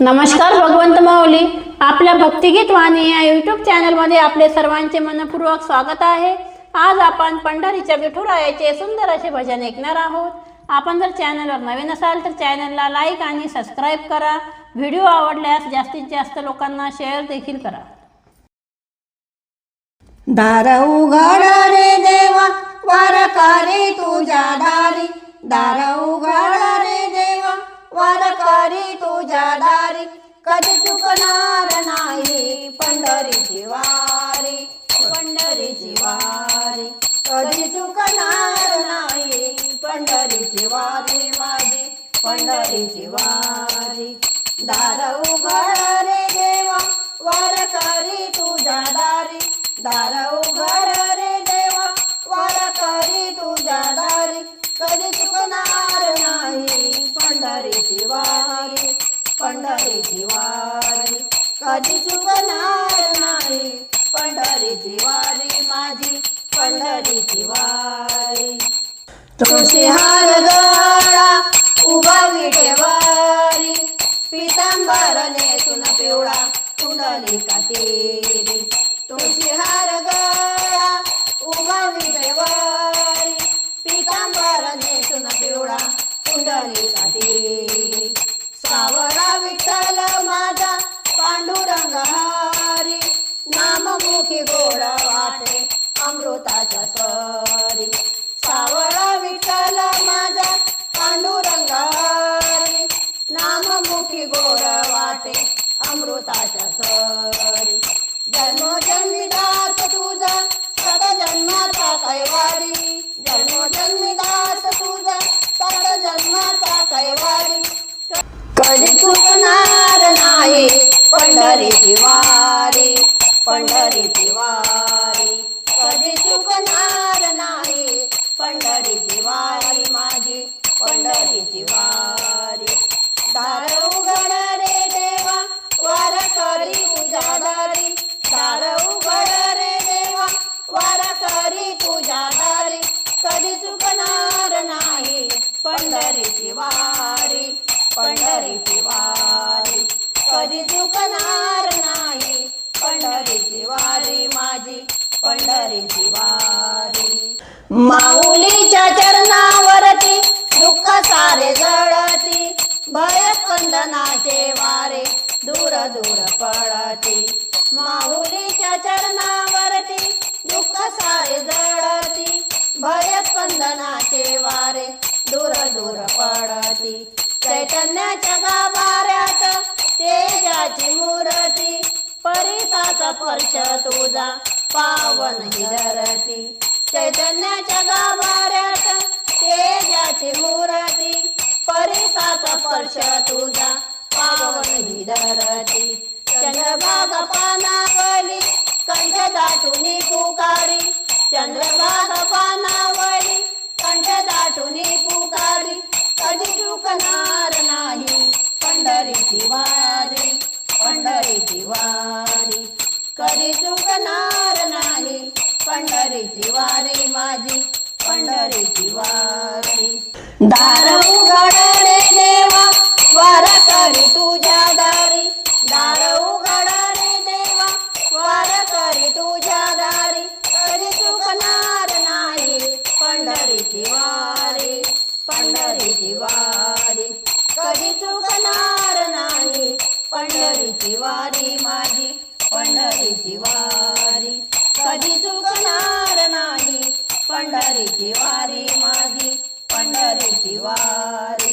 नमस्कार भगवंत माऊली, आपल्या भक्तिगीत वाणी या यूट्यूब चॅनलमध्ये आपले सर्वांचे मनपूर्वक स्वागत आहे। आज आपण पंढरीच्या विठुरायाचे सुंदर असे भजन ऐकणार आहोत। आपण जर चॅनलवर नवीन असाल तर चॅनलला लाईक आणि सबस्क्राईब करा। व्हिडिओ आवडल्यास जास्तीत जास्त लोकांना शेअर देखील करा। दार उघड रे देवा वारकरी तुझ्या दारी, दार उघड रे देवा वारकरी तुझ्या दारी, कधी चुकणार नाही पंढरीची वारी, पंढरीची वारी, कधी चुकणार नाही पंढरीची वारी माझी, पंढरीची वारी। दार उघड रे देवा वारकरी तुझ्या दारी, दार उघड रे देवा वारकरी तुझ्या दारी, कधी चुकणार नाही पंढरीची वारी, पंढरीची वारी, कधी चुकणार नाही पंढरीची वारी माझी, पंढरीची वारी। तुळशी हार गळा उभा विटेवारी, पितांबर नेसून पिवळा कुंडलिका तेरी, तुळशी हार गळा उभा विटेवारी, पितांबर नेसून पिवळा कुंडलिका तेरी, सावळा विठ्ठल माझा पांडुरंग हरी, नाममुखी गोड वाटे अमृताच्या सरी, सावळा विठ्ठल माझा पांडुरंग हरी, नाममुखी गोड वाटे अमृताच्या सरी। जन्मोजन्मी दास तुझा सत जन्माचा कैवारी, जन्मोजन्मी दास तुझा सत जन्माचा कैवारी, कधी चुकणार नाही पंढरीची वारी, पंढरीची वारी, कधी चुकणार नाही पंढरीची वारी माझी, पंढरीची वारी। दार उघड रे देवा वारकरी तुझ्या दारी, दार उघड रे देवा वारकरी तुझ्या दारी, कधी चुकणार नाही पंढरीची वारी, पंढरीची वारी, कधी चुकणार नाही पंढरीची वारी माझी, पंढरीची वारी। माऊलीच्या चरणावरती दुःख सारे जळती, भय स्पंदनाचे वारे दूर दूर पळती, माऊलीच्या चरणावरती दुःख सारे जळती, भय स्पंदनाचे वारे दूर दूर पळती, चैतन्याच्या गाभाऱ्यात तेजाची मूर्ती, परिसाचा स्पर्श तुझा पावन ही धरती, चैतन्याच्या गाभाऱ्यात तेजाची मूर्ती, परिसाचा स्पर्श तुझा पावन ही धरती, चंद्रभागा पानावली कंठ दाटूनी पुकारी, चंद्रभागा पानावली कंठ दाटूनी पुकारी, कधी चुकणार नाही पंढरीची वारी, पंढरीची वारी, कधी चुकणार नाही पंढरीची वारी माझी, पंढरीची वारी। दार उघड रे देवा वारकरी तुझ्या दारी, दार उघड रे देवा वारकरी तुझ्या दारी, कधी चुकणार नाही पंढरीची वारी, पंढरीची वारी, कधी चुकणार नाही पंढरीची वारी माझी, पंढरीची वारी, कधी चुकणार नाही पंढरीची वारी माझी, पंढरीची वारी।